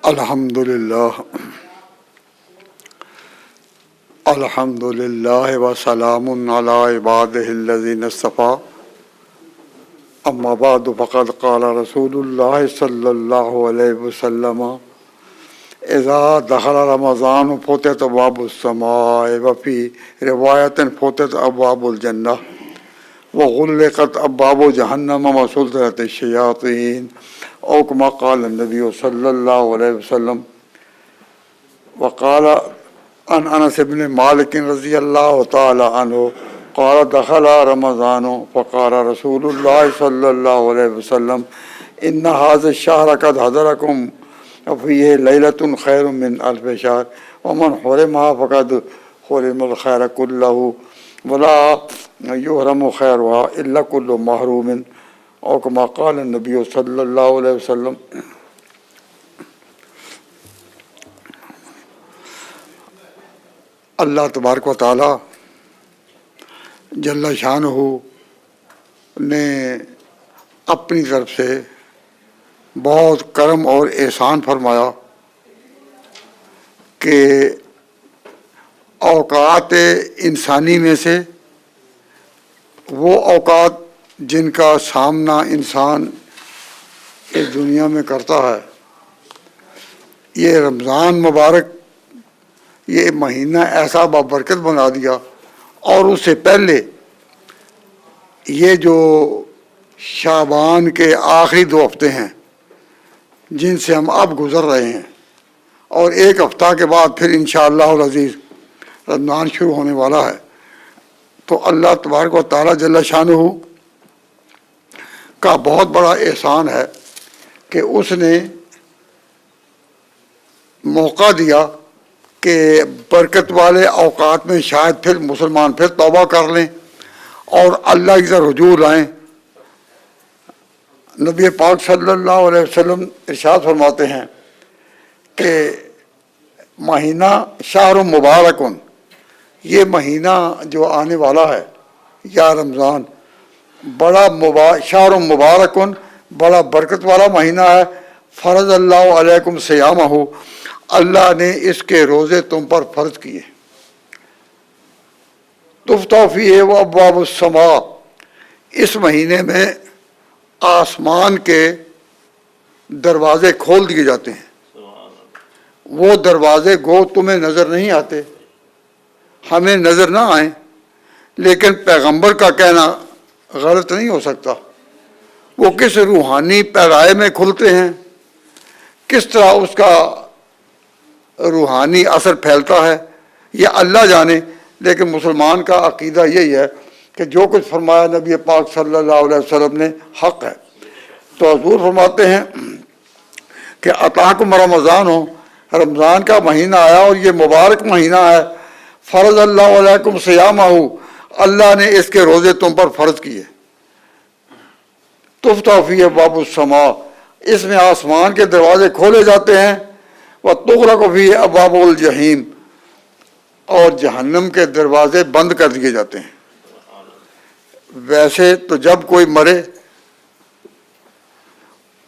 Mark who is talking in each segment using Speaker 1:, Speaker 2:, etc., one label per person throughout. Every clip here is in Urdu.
Speaker 1: الحمدللہ الحمدللہ وسلام علی عبادہ الذین اصطفیٰ اما بعد فقد قال رسول اللہ صلی اللہ علیہ وسلم اذا دخل رمضان فتحت ابواب السماء وفی روایت فتحت ابواب الجنہ وغلقت ابواب جہنم وسلسلت الشیاطین او کما قال النبی صلی اللہ علیہ وسلم وقال عن انس بن مالک رضی اللہ تعالی عنہ قال دخل رمضان فقال رسول اللہ صلی اللہ علیہ وسلم ان هذا الشهر قد حضركم وفيه ليلة خير من ألف شهر ومن حرمها فقد حرم الخير كله ولا يحرم خيرها إلا كل محروم او كما قال النبی صلی اللہ علیہ وسلم اللہ تبارک و تعالی جل شانہ نے اپنی طرف سے بہت کرم اور احسان فرمایا کہ اوقات انسانی میں سے وہ اوقات جن کا سامنا انسان اس دنیا میں کرتا ہے، یہ رمضان مبارک یہ مہینہ ایسا بابرکت بنا دیا، اور اس سے پہلے یہ جو شعبان کے آخری 2 ہفتے ہیں جن سے ہم اب گزر رہے ہیں، اور 1 ہفتہ کے بعد پھر انشاءاللہ العزیز رمضان شروع ہونے والا ہے، تو اللہ تبارک و تعالیٰ جل شانہ کا بہت بڑا احسان ہے کہ اس نے موقع دیا کہ برکت والے اوقات میں شاید پھر مسلمان پھر توبہ کر لیں اور اللہ کی طرف رجوع لائیں۔ نبی پاک صلی اللہ علیہ وسلم ارشاد فرماتے ہیں کہ مہینہ شہر مبارکن، یہ مہینہ جو آنے والا ہے یا رمضان بڑا شہر مبارکن، بڑا برکت والا مہینہ ہے، فرض اللہ علیکم صیامہ، اللہ نے اس کے روزے تم پر فرض کیے۔ تفتح فیہ ابواب السماء، اس مہینے میں آسمان کے دروازے کھول دیے جاتے ہیں۔ وہ دروازے گو تمہیں نظر نہیں آتے، ہمیں نظر نہ آئیں، لیکن پیغمبر کا کہنا غلط نہیں ہو سکتا۔ وہ کس روحانی پیرائے میں کھلتے ہیں، کس طرح اس کا روحانی اثر پھیلتا ہے، یہ اللہ جانے، لیکن مسلمان کا عقیدہ یہی ہے کہ جو کچھ فرمایا نبی پاک صلی اللہ علیہ وسلم نے حق ہے۔ تو حضور فرماتے ہیں کہ اتاکم رمضان ہو، رمضان کا مہینہ آیا اور یہ مبارک مہینہ ہے، فرض اللہ علیکم صیامہ، اللہ نے اس کے روزے تم پر فرض کیے۔ تفتح فیہ ابواب السماء، اس میں آسمان کے دروازے کھولے جاتے ہیں، وتغلق فیہ ابواب الجحیم، اور جہنم کے دروازے بند کر دیے جاتے ہیں۔ ویسے تو جب کوئی مرے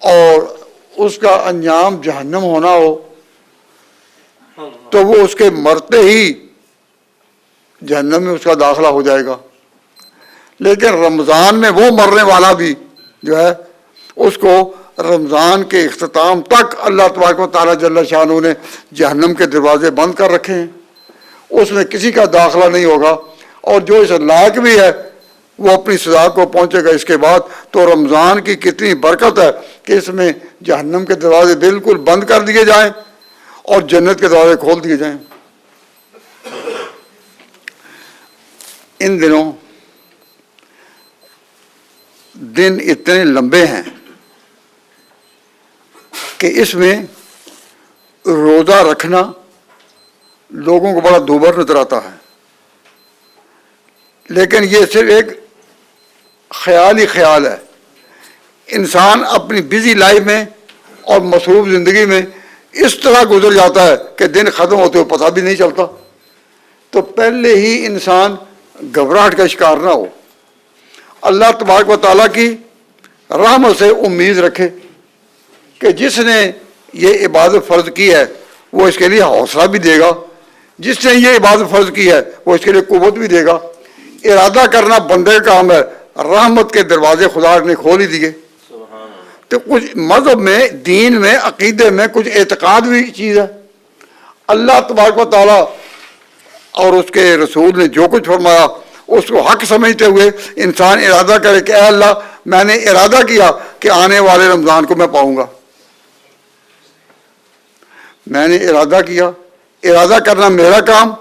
Speaker 1: اور اس کا انجام جہنم ہونا ہو تو وہ اس کے مرتے ہی جہنم میں اس کا داخلہ ہو جائے گا، لیکن رمضان میں وہ مرنے والا بھی جو ہے اس کو رمضان کے اختتام تک اللہ تبارک و تعالیٰ جل شانہ نے جہنم کے دروازے بند کر رکھے ہیں، اس میں کسی کا داخلہ نہیں ہوگا، اور جو اس لائق بھی ہے وہ اپنی سزا کو پہنچے گا اس کے بعد۔ تو رمضان کی کتنی برکت ہے کہ اس میں جہنم کے دروازے بالکل بند کر دیے جائیں اور جنت کے دروازے کھول دیے جائیں۔ ان دنوں دن اتنے لمبے ہیں کہ اس میں روزہ رکھنا لوگوں کو بڑا دوبر نظر آتا ہے، لیکن یہ صرف ایک خیال ہی خیال ہے۔ انسان اپنی بزی لائف میں اور مصروف زندگی میں اس طرح گزر جاتا ہے کہ دن ختم ہوتے ہوئے پتہ بھی نہیں چلتا۔ تو پہلے ہی انسان گھبراہٹ کا شکار نہ ہو، اللہ تبارک و تعالیٰ کی رحمت سے امید رکھے کہ جس نے یہ عبادت فرض کی ہے وہ اس کے لیے حوصلہ بھی دے گا، جس نے یہ عبادت فرض کی ہے وہ اس کے لیے قوت بھی دے گا۔ ارادہ کرنا بندے کا کام ہے، رحمت کے دروازے خدا نے کھول ہی دیے۔ تو کچھ مذہب میں، دین میں، عقیدے میں کچھ اعتقاد بھی چیز ہے۔ اللہ تبارک و تعالیٰ اور اس کے رسول نے جو کچھ فرمایا اس کو حق سمجھتے ہوئے انسان ارادہ کرے کہ اے اللہ میں نے ارادہ کیا کہ آنے والے رمضان کو میں پاؤں گا، میں نے ارادہ کیا۔ ارادہ کرنا میرا کام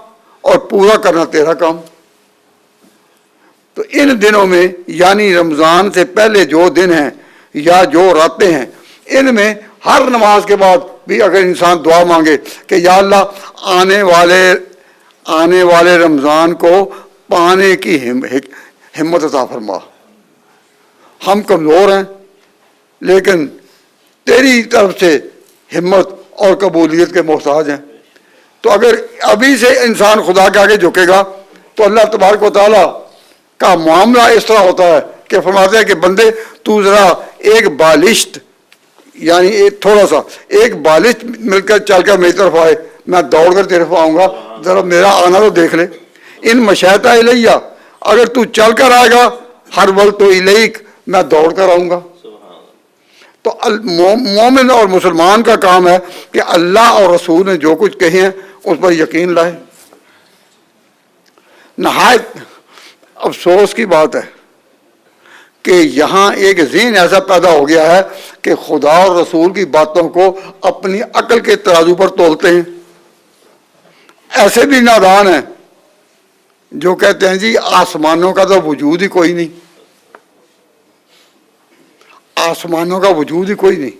Speaker 1: اور پورا کرنا تیرا کام۔ تو ان دنوں میں یعنی رمضان سے پہلے جو دن ہیں یا جو راتیں ہیں، ان میں ہر نماز کے بعد بھی اگر انسان دعا مانگے کہ یا اللہ آنے والے رمضان کو پانے کی ہمت عطا فرما۔ ہم کمزور ہیں لیکن تیری طرف سے ہمت اور قبولیت کے محتاج ہیں۔ تو اگر ابھی سے انسان خدا کے آگے جھکے گا تو اللہ تبارک و تعالیٰ کا معاملہ اس طرح ہوتا ہے کہ فرماتے ہیں کہ بندے تو ذرا ایک بالشت یعنی تھوڑا سا ایک بالشت مل کر چل کر میری طرف آئے، میں دوڑ کر تیرے طرف آؤں گا، ذرا میرا آنا تو دیکھ لے۔ ان مشیتہ الیہ، اگر تو چل کر آئے گا ہر وقت تو الیک، میں دوڑ کر آؤں گا۔ تو مومن اور مسلمان کا کام ہے کہ اللہ اور رسول نے جو کچھ کہے ہیں اس پر یقین لائے۔ نہایت افسوس کی بات ہے کہ یہاں ایک ذہن ایسا پیدا ہو گیا ہے کہ خدا اور رسول کی باتوں کو اپنی عقل کے ترازو پر تولتے ہیں۔ ایسے بھی نادان ہیں جو کہتے ہیں جی آسمانوں کا تو وجود ہی کوئی نہیں، آسمانوں کا وجود ہی کوئی نہیں۔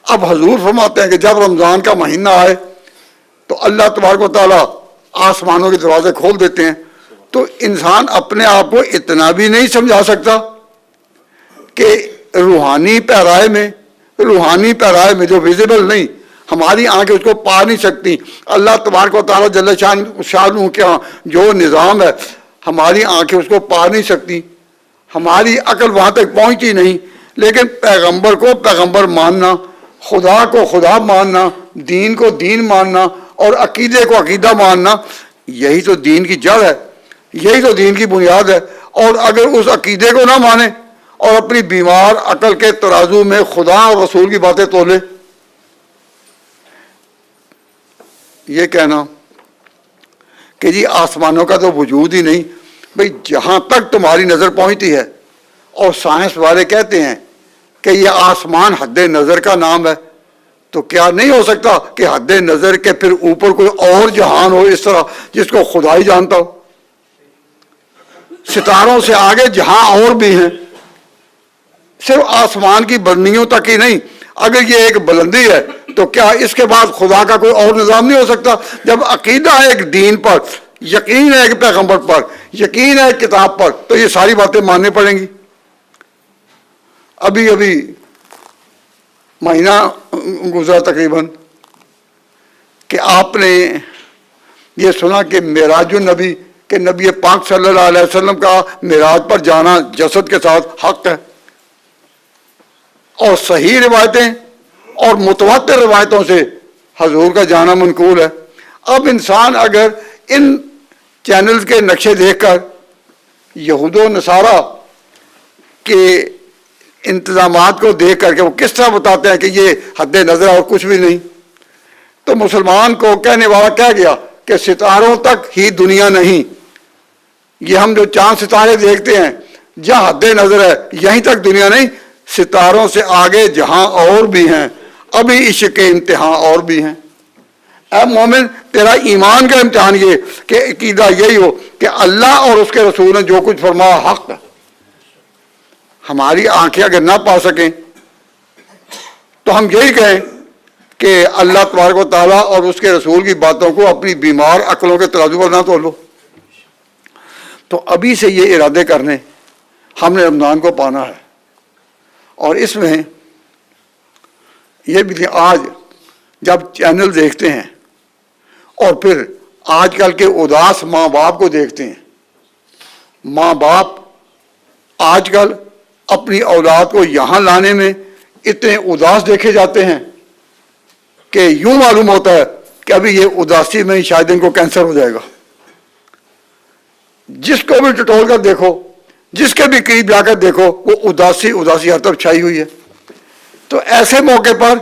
Speaker 1: اب حضور فرماتے ہیں کہ جب رمضان کا مہینہ آئے تو اللہ تبارک و تعالیٰ آسمانوں کے دروازے کھول دیتے ہیں۔ تو انسان اپنے آپ کو اتنا بھی نہیں سمجھا سکتا کہ روحانی پیرائے میں جو ویزیبل نہیں، ہماری آنکھیں اس کو پا نہیں سکتی، اللہ تبارک و تعالیٰ جل شانہ کے ہاں جو نظام ہے ہماری آنکھیں اس کو پا نہیں سکتی، ہماری عقل وہاں تک پہنچی نہیں، لیکن پیغمبر کو پیغمبر ماننا، خدا کو خدا ماننا، دین کو دین ماننا اور عقیدے کو عقیدہ ماننا، یہی تو دین کی جڑ ہے، یہی تو دین کی بنیاد ہے۔ اور اگر اس عقیدے کو نہ مانے اور اپنی بیمار عقل کے ترازو میں خدا اور رسول کی باتیں تولے، یہ کہنا کہ جی آسمانوں کا تو وجود ہی نہیں، بھئی جہاں تک تمہاری نظر پہنچتی ہے، اور سائنس والے کہتے ہیں کہ یہ آسمان حد نظر کا نام ہے، تو کیا نہیں ہو سکتا کہ حد نظر کے پھر اوپر کوئی اور جہان ہو اس طرح جس کو خدا ہی جانتا ہو؟ ستاروں سے آگے جہاں اور بھی ہیں، صرف آسمان کی بلندیوں تک ہی نہیں، اگر یہ ایک بلندی ہے تو کیا اس کے بعد خدا کا کوئی اور نظام نہیں ہو سکتا؟ جب عقیدہ ہے ایک دین پر، یقین ہے ایک پیغمبر پر، یقین ہے ایک کتاب پر، تو یہ ساری باتیں ماننی پڑیں گی۔ ابھی مہینہ گزرا تقریباً کہ آپ نے یہ سنا کہ معراج النبی کہ نبی پاک صلی اللہ علیہ وسلم کا معراج پر جانا جسد کے ساتھ حق ہے، اور صحیح روایتیں اور متواتر روایتوں سے حضور کا جانا منقول ہے۔ اب انسان اگر ان چینلز کے نقشے دیکھ کر یہود و نصارہ کے انتظامات کو دیکھ کر کے وہ کس طرح بتاتے ہیں کہ یہ حد نظر اور کچھ بھی نہیں، تو مسلمان کو کہنے والا کہہ گیا کہ ستاروں تک ہی دنیا نہیں، یہ ہم جو چاند ستارے دیکھتے ہیں جہاں حد نظر ہے یہیں تک دنیا نہیں، ستاروں سے آگے جہاں اور بھی ہیں، ابھی عشق کے امتحان اور بھی ہیں۔ اے مومن تیرا ایمان کا امتحان یہ کہ عقیدہ یہی ہو کہ اللہ اور اس کے رسول نے جو کچھ فرمایا حق ہے۔ ہماری آنکھیں اگر نہ پا سکیں تو ہم یہی کہیں کہ اللہ تبارک و تعالیٰ اور اس کے رسول کی باتوں کو اپنی بیمار عقلوں کے ترازو پر نہ تولو۔ تو ابھی سے یہ ارادے کرنے ہم نے رمضان کو پانا ہے، اور اس میں یہ بھی آج جب چینل دیکھتے ہیں اور پھر آج کل کے اداس ماں باپ کو دیکھتے ہیں، ماں باپ آج کل اپنی اولاد کو یہاں لانے میں اتنے اداس دیکھے جاتے ہیں کہ یوں معلوم ہوتا ہے کہ ابھی یہ اداسی میں ہی شاید ان کو کینسر ہو جائے گا. جس کو بھی ٹٹول کر دیکھو، جس کے بھی قریب جا کر دیکھو، وہ اداسی ہر طرف چھائی ہوئی ہے. تو ایسے موقع پر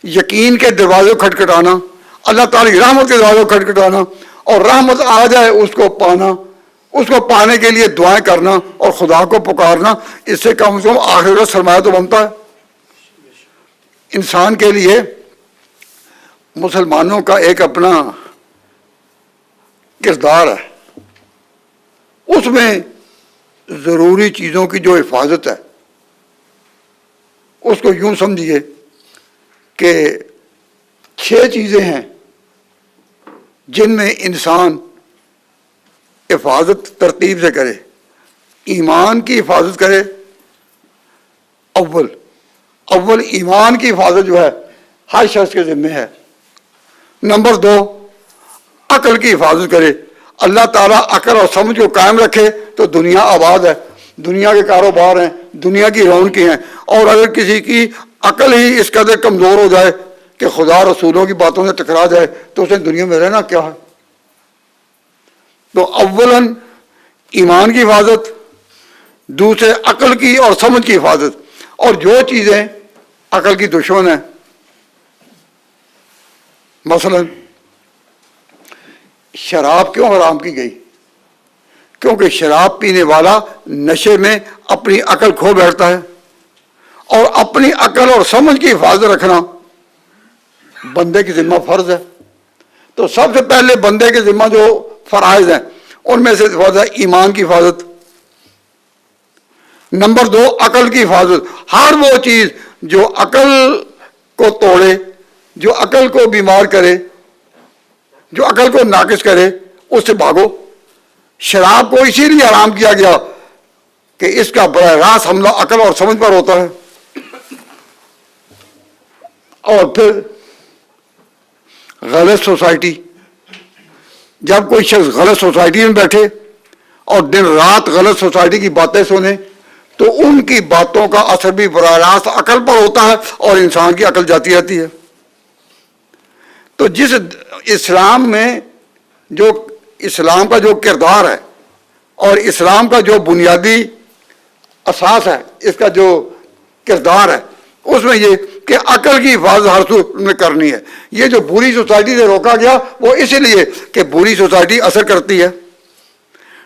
Speaker 1: یقین کے دروازے کھٹکھٹانا، اللہ تعالیٰ کی رحمت کے دروازے کھٹکھٹانا، اور رحمت آ جائے اس کو پانا، اس کو پانے کے لیے دعائیں کرنا اور خدا کو پکارنا، اس سے کم آخرت کا سرمایہ تو بنتا ہے. انسان کے لیے مسلمانوں کا ایک اپنا کردار ہے، اس میں ضروری چیزوں کی جو حفاظت ہے، اس کو یوں سمجھیے کہ 6 چیزیں ہیں جن میں انسان حفاظت ترتیب سے کرے. ایمان کی حفاظت کرے، اول ایمان کی حفاظت جو ہے ہر شخص کے ذمہ ہے. نمبر 2، عقل کی حفاظت کرے. اللہ تعالیٰ عقل اور سمجھ کو قائم رکھے تو دنیا آباد ہے، دنیا کے کاروبار ہیں، دنیا کی رونقیں ہیں. اور اگر کسی کی عقل ہی اس قدر کمزور ہو جائے کہ خدا رسولوں کی باتوں سے ٹکرا جائے تو اسے دنیا میں رہنا کیا ہے. تو اولاً ایمان کی حفاظت، دوسرے عقل کی اور سمجھ کی حفاظت. اور جو چیزیں عقل کی دشمن ہیں، مثلا شراب کیوں حرام کی گئی؟ کیونکہ شراب پینے والا نشے میں اپنی عقل کھو بیٹھتا ہے، اور اپنی عقل اور سمجھ کی حفاظت رکھنا بندے کی ذمہ فرض ہے. تو سب سے پہلے بندے کے ذمہ جو فرائض ہیں ان میں سے فرض ہے ایمان کی حفاظت. نمبر 2، عقل کی حفاظت. ہر وہ چیز جو عقل کو توڑے، جو عقل کو بیمار کرے، جو عقل کو ناقص کرے، اس سے بھاگو. شراب کو اسی لیے حرام کیا گیا کہ اس کا براہ راست حملہ عقل اور سمجھ پر ہوتا ہے. اور پھر غلط سوسائٹی، جب کوئی شخص غلط سوسائٹی میں بیٹھے اور دن رات غلط سوسائٹی کی باتیں سنے تو ان کی باتوں کا اثر بھی براہ راست عقل پر ہوتا ہے اور انسان کی عقل جاتی رہتی ہے. تو جس اسلام میں جو اسلام کا جو کردار ہے اور اسلام کا جو بنیادی اساس ہے، اس کا جو کردار ہے، اس میں یہ کہ عقل کی حفاظت ہر صورت میں کرنی ہے. یہ جو بری سوسائٹی سے روکا گیا وہ اسی لیے کہ بری سوسائٹی اثر کرتی ہے.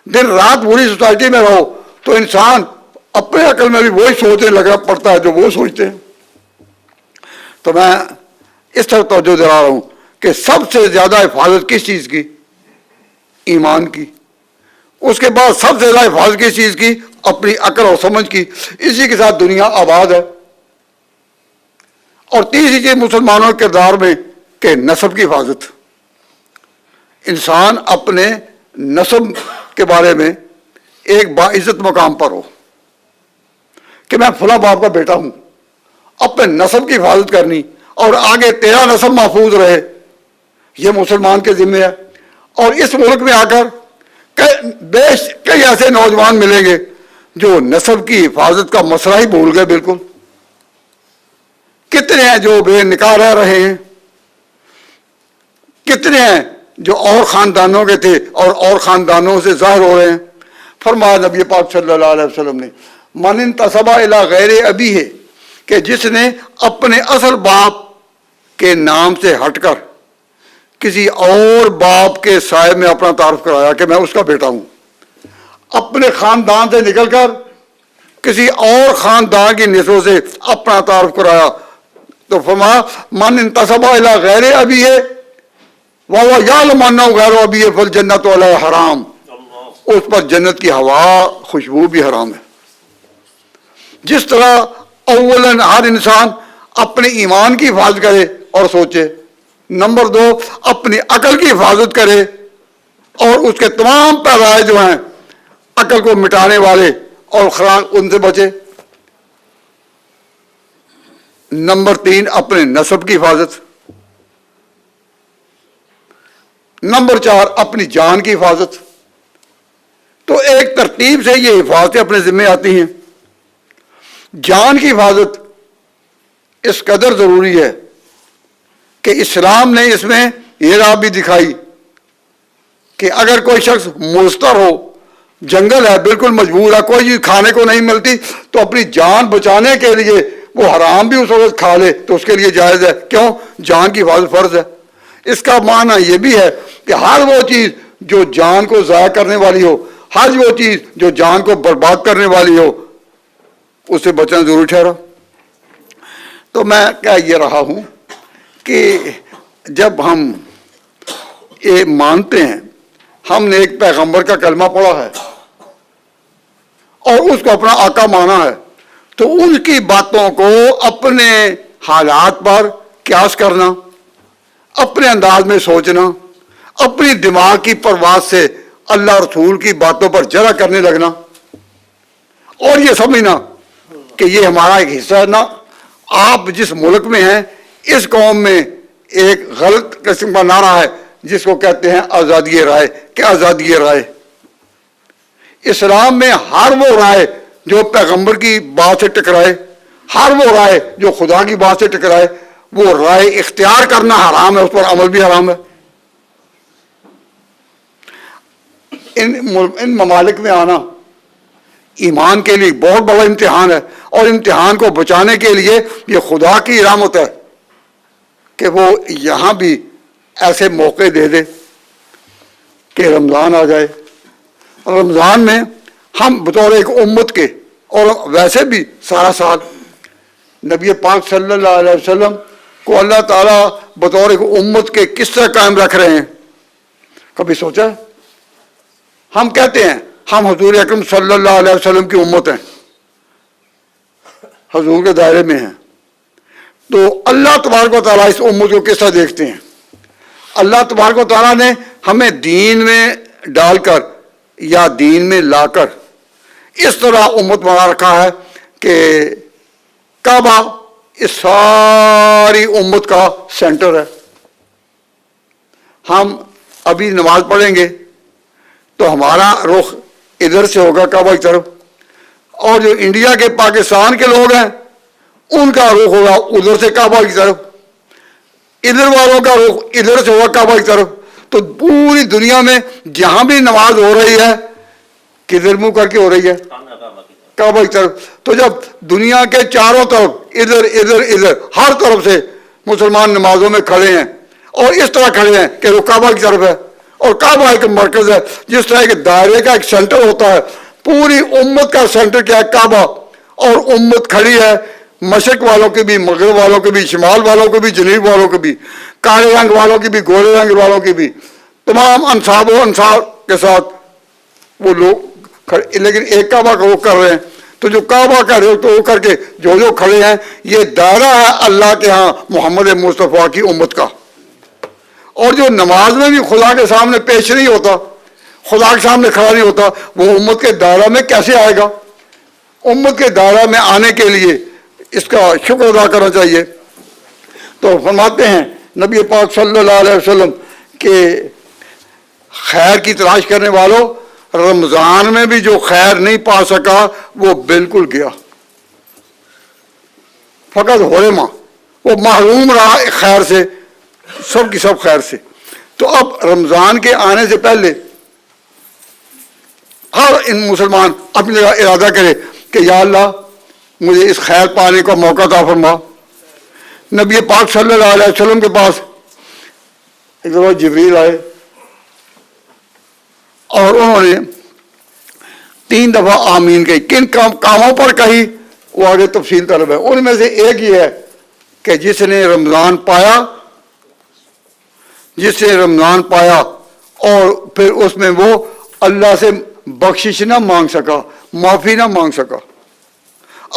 Speaker 1: دن رات بری سوسائٹی میں رہو تو انسان اپنے عقل میں بھی وہی سوچنے لگا پڑتا ہے جو وہ سوچتے ہیں. تو میں اس طرح توجہ دلا رہا ہوں کہ سب سے زیادہ حفاظت کس چیز کی؟ ایمان کی. اس کے بعد سب سے زیادہ حفاظت کس چیز کی؟ اپنی عقل اور سمجھ کی. اسی کے ساتھ دنیا آباد ہے. اور تیسری چیز مسلمانوں کے کردار میں کہ نسب کی حفاظت. انسان اپنے نسب کے بارے میں ایک باعزت مقام پر ہو کہ میں فلاں باپ کا بیٹا ہوں. اپنے نسب کی حفاظت کرنی اور آگے تیرا نسب محفوظ رہے، یہ مسلمان کے ذمہ ہے. اور اس ملک میں آ کر کئی ایسے نوجوان ملیں گے جو نسب کی حفاظت کا مسئلہ ہی بھول گئے بالکل. کتنے ہیں جو بے نکاح رہ رہے ہیں، کتنے ہیں جو اور خاندانوں کے تھے اور خاندانوں سے ظاہر ہو رہے ہیں. فرمایا نبی پاک صلی اللہ علیہ وسلم نے، من انتسب الی غیر ابی ہے، کہ جس نے اپنے اصل باپ کے نام سے ہٹ کر کسی اور باپ کے سائے میں اپنا تعارف کرایا کہ میں اس کا بیٹا ہوں، اپنے خاندان سے نکل کر کسی اور خاندان کی نسبت سے اپنا تعارف کرایا، تو فرمایا من انتسب الی غیر ابی ہے وَهُوَ يَعْلَمُ أَنَّهُ غَيْرُ أَبِيهِ فَالْجَنَّةُ عَلَيْهِ حرام، اس پر جنت کی ہوا خوشبو بھی حرام ہے. جس طرح اولاً ہر انسان اپنے ایمان کی حفاظت کرے اور سوچے. نمبر 2، اپنی عقل کی حفاظت کرے اور اس کے تمام پیرائے جو ہیں عقل کو مٹانے والے اور خراق ان سے بچے. نمبر 3، اپنے نسب کی حفاظت. نمبر 4، اپنی جان کی حفاظت. تو ایک ترتیب سے یہ حفاظتیں اپنے ذمہ آتی ہیں. جان کی حفاظت اس قدر ضروری ہے کہ اسلام نے اس میں یہ راہ بھی دکھائی کہ اگر کوئی شخص مضطر ہو، جنگل ہے، بالکل مجبور ہے، کوئی چیز کھانے کو نہیں ملتی، تو اپنی جان بچانے کے لیے وہ حرام بھی اس وقت کھا لے تو اس کے لیے جائز ہے۔ کیوں؟ جان کی حفاظت فرض ہے۔ اس کا معنی یہ بھی ہے کہ ہر وہ چیز جو جان کو ضائع کرنے والی ہو، ہر وہ چیز جو جان کو برباد کرنے والی ہو، اس سے بچنا ضروری ٹھہرا۔ تو میں کہہ یہ رہا ہوں کہ جب ہم یہ مانتے ہیں، ہم نے ایک پیغمبر کا کلمہ پڑھا ہے اور اس کو اپنا آقا مانا ہے، تو ان کی باتوں کو اپنے حالات پر قیاس کرنا، اپنے انداز میں سوچنا، اپنی دماغ کی پرواز سے اللہ رسول کی باتوں پر جرا کرنے لگنا اور یہ سمجھنا کہ یہ ہمارا ایک حصہ ہے۔ نہ، آپ جس ملک میں ہیں، اس قوم میں ایک غلط قسم کا نعرہ ہے جس کو کہتے ہیں آزادی رائے۔ کیا آزادی رائے؟ اسلام میں ہر وہ رائے جو پیغمبر کی بات سے ٹکرائے، ہر وہ رائے جو خدا کی بات سے ٹکرائے، وہ رائے اختیار کرنا حرام ہے، اس پر عمل بھی حرام ہے۔ ان ممالک میں آنا ایمان کے لیے بہت بڑا امتحان ہے، اور امتحان کو بچانے کے لیے یہ خدا کی رحمت ہے کہ وہ یہاں بھی ایسے موقع دے دے کہ رمضان آ جائے۔ رمضان میں ہم بطور ایک امت کے، اور ویسے بھی سارا سال، نبی پاک صلی اللہ علیہ وسلم کو اللہ تعالیٰ بطور ایک امت کے کس طرح قائم رکھ رہے ہیں، کبھی سوچا ہے؟ ہم کہتے ہیں ہم حضور اکرم صلی اللہ علیہ وسلم کی امت ہیں، حضور کے دائرے میں ہیں، تو اللہ تبارک و تعالیٰ اس امت کو کس طرح دیکھتے ہیں؟ اللہ تبارک و تعالیٰ نے ہمیں دین میں ڈال کر یا دین میں لا کر اس طرح امت بنا رکھا ہے کہ کعبہ اس ساری امت کا سینٹر ہے۔ ہم ابھی نماز پڑھیں گے تو ہمارا رخ ادھر سے ہوگا کعبہ کی طرف، اور جو انڈیا کے پاکستان کے لوگ ہیں ان کا رخ ہوگا ادھر سے کعبہ کی طرف، ادھر والوں کا رخ ادھر سے ہوگا کعبہ کی طرف۔ تو پوری دنیا میں جہاں بھی نماز ہو رہی ہے کدھر منہ کر کے ہو رہی ہے؟ کعبہ کی طرف۔ تو جب دنیا کے چاروں طرف ادھر ادھر ادھر ہر طرف سے مسلمان نمازوں میں کھڑے ہیں اور اس طرح کھڑے ہیں کہ وہ کعبہ کی طرف ہے، اور کعبہ ایک مرکز ہے، جس طرح ایک دائرے کا ایک سینٹر ہوتا ہے، پوری امت کا سینٹر کیا ہے؟ کعبہ۔ اور امت کھڑی ہے مشرق والوں کے بھی، مغرب والوں کے بھی، شمال والوں کے بھی، جنوب والوں کے بھی، کالے رنگ والوں کی بھی، گورے رنگ والوں کی بھی، تمام انصاب و انصار کے ساتھ وہ لوگ کھڑے، لیکن ایک کعبہ کا رخ کر رہے ہیں۔ تو جو کعبہ کا رخ تو کر کے جو کھڑے ہیں، یہ دائرہ ہے اللہ کے ہاں محمد مصطفیٰ کی امت کا۔ اور جو نماز میں بھی خدا کے سامنے پیش نہیں ہوتا، خدا کے سامنے کھڑا نہیں ہوتا، وہ امت کے دائرہ میں کیسے آئے گا؟ امت کے دائرہ میں آنے کے لیے اس کا شکر ادا کرنا چاہیے۔ تو فرماتے ہیں نبی پاک صلی اللہ علیہ وسلم کہ خیر کی تلاش کرنے والوں، رمضان میں بھی جو خیر نہیں پا سکا وہ بالکل گیا، فقط حرما، وہ محروم رہا خیر سے، سب کی سب خیر سے۔ تو اب رمضان کے آنے سے پہلے ہر ان مسلمان اپنی جگہ ارادہ کرے کہ یا اللہ مجھے اس خیر پانے کا موقع عطا فرما۔ نبی پاک صلی اللہ علیہ وسلم کے پاس ایک دفعہ جبریل آئے اور انہوں نے 3 دفعہ آمین کہی۔ کن کاموں پر کہی وہ آگے تفصیل طلب ہے۔ ان میں سے ایک یہ ہے کہ جس نے رمضان پایا، جس نے رمضان پایا اور پھر اس میں وہ اللہ سے بخشش نہ مانگ سکا، معافی نہ مانگ سکا،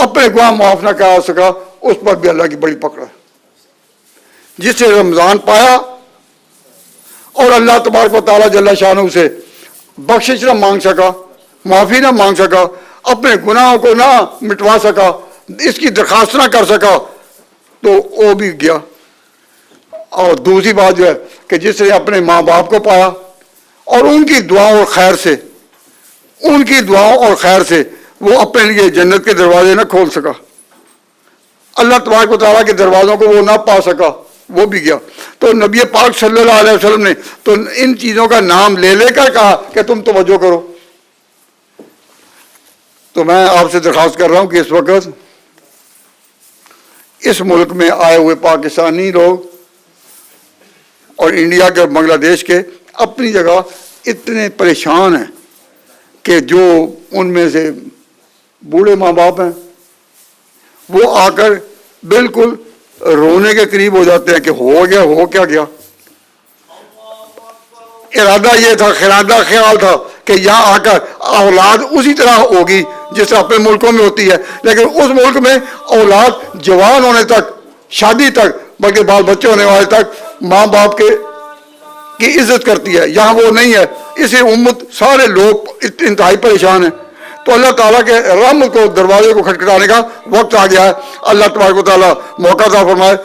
Speaker 1: اپنے گناہ معاف نہ کرا سکا، اس پر بھی اللہ کی بڑی پکڑ ہے۔ جس نے رمضان پایا اور اللہ تبارک و تعالیٰ جل شانہ سے بخشش نہ مانگ سکا، معافی نہ مانگ سکا، اپنے گناہوں کو نہ مٹوا سکا، اس کی درخواست نہ کر سکا، تو وہ بھی گیا۔ اور دوسری بات جو ہے کہ جس نے اپنے ماں باپ کو پایا اور ان کی دعاؤں اور خیر سے، ان کی دعاؤں اور خیر سے وہ اپنے لیے جنت کے دروازے نہ کھول سکا، اللہ تبارک و تعالیٰ کے دروازوں کو وہ نہ پا سکا، وہ بھی گیا. تو نبی پاک صلی اللہ علیہ وسلم نے تو ان چیزوں کا نام لے لے کر کہا کہ تم توجہ کرو. تو میں آپ سے درخواست کر رہا ہوں کہ اس وقت اس ملک میں آئے ہوئے پاکستانی لوگ اور انڈیا کے اور بنگلہ دیش کے اپنی جگہ اتنے پریشان ہیں کہ جو ان میں سے بوڑھے ماں باپ ہیں وہ آ کر بالکل رونے کے قریب ہو جاتے ہیں کہ ہو گیا، ہو کیا گیا. ارادہ یہ تھا، خیال تھا کہ یہاں آ کر اولاد اسی طرح ہوگی جس طرح اپنے ملکوں میں ہوتی ہے، لیکن اس ملک میں اولاد جوان ہونے تک، شادی تک، بلکہ بال بچے ہونے والے تک ماں باپ کی عزت کرتی ہے. یہاں وہ نہیں ہے. اسی امت سارے لوگ انتہائی پریشان ہیں. تو اللہ تعالیٰ کے رحمت کو، دروازے کو کھٹکھٹانے کا وقت آ گیا ہے. اللہ تبارک و تعالیٰ موقع عطا فرمائے.